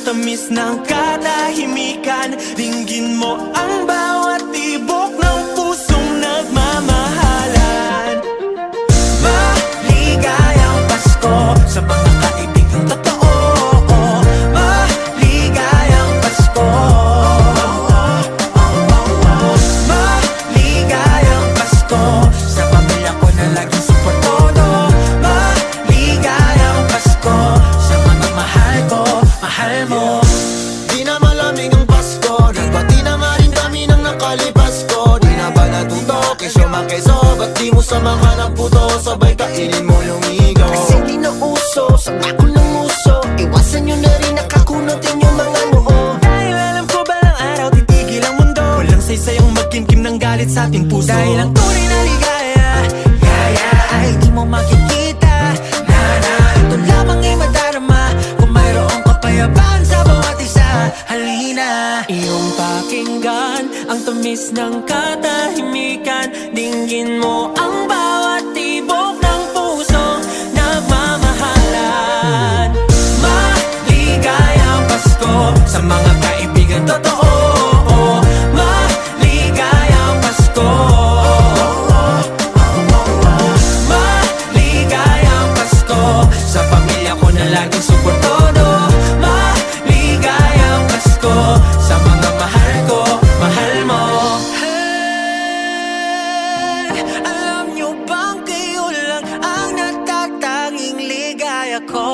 tamis ng katahimikan. Dinggin mo ang bawat tibok ng pusong nagmamahalan. Maligayang Pasko sa mga kaibigang totoo. Maligayang Pasko. Maligayang Pasko sa pamilya ko na laging suportado. Maligayang Pasko sa mga mahal ko, mahal mo. Di na malamig ang Pasko, nagbati na nga rin kami ng nakalipas ko. Di na ba natuto, kesyo makeso, ba't di mo samahan ang puto? Sabay kainin mo yung igaw. Kasi di na uso, sama ko ng uso. Iwasan nyo na rin nakakunot yung mga noo. Dahil alam ko balang araw titigil ang mundo. Walang saysayang magkimkim ng galit sa ating puso. Dahil ang tunay na ligaya, gaya ay di mo makikita. Na ito lamang ay madarama kung mayroong kapayapaan sa bawat isa. Halina, iyong pakinggan ang tamis ng katahimikan. Dinggin mo ang bawat tibok ng puso nagmamahalan. Maligayang Pasko sa mga kaibigan totoo. Maligayang Pasko. Maligayang Pasko sa pamilya ko na laging suportado. Maligayang Pasko sa mga mahal ko, mahal mo. Hey, alam nyo bang kayo lang ang natatanging ligaya ko?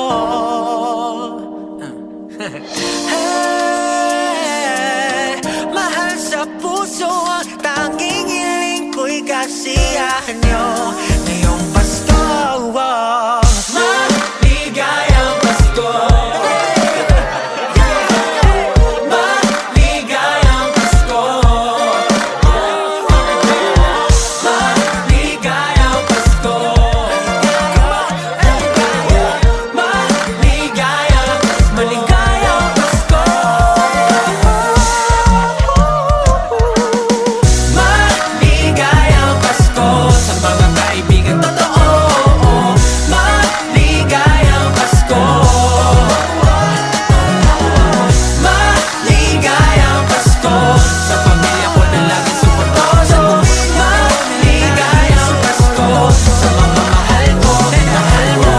Hey, mahal sa puso ang tanging hiling ko'y kasiyahan nyo ngayong Pasko. Maligayang Pasko. Maligayang Pasko. Maligayang Pasko. Maligayang, maligayang Pasko. Maligayang Pasko sa mga kaibigan totoo. Maligayang Pasko. Maligayang Pasko sa pamilya ko na laging suportado. Maligayang Pasko sa mga mahal ko, mahal mo.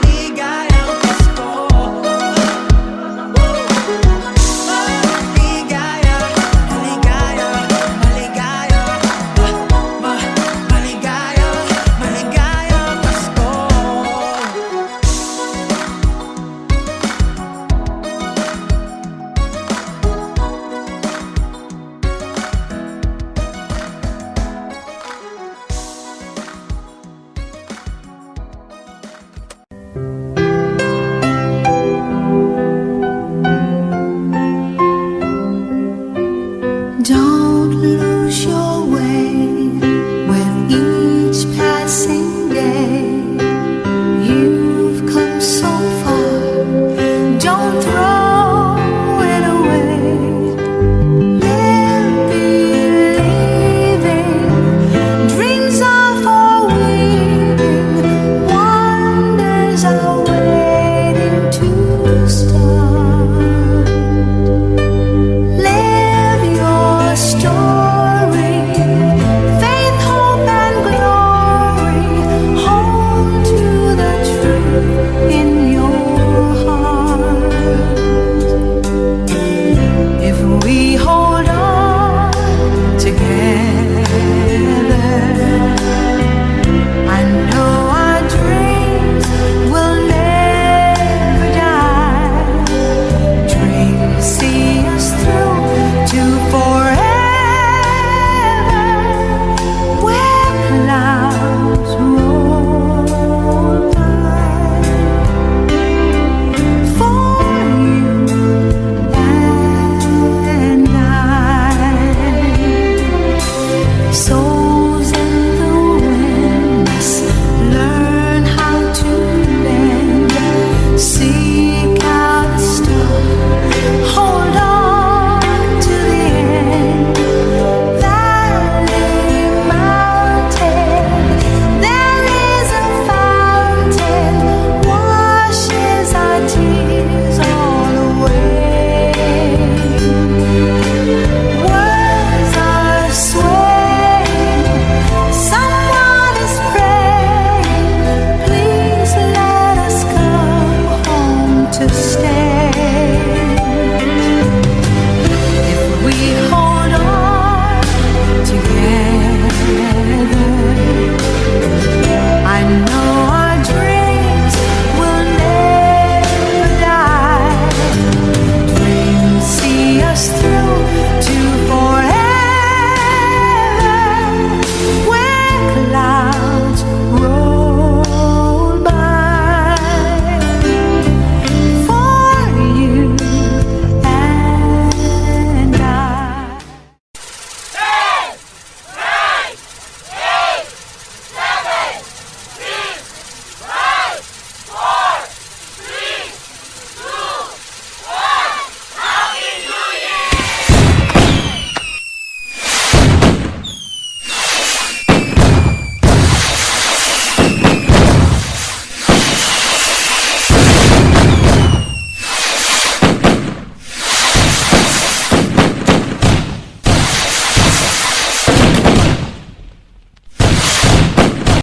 Maligayang Pasko. Maligaya, maligaya, maligaya. Maligaya, maligayang Pasko. Don't lose your way with each passing day. You've come so far, don't throw it away. Live believing, dreams are for weaving, wonders are waiting to start. Live your you.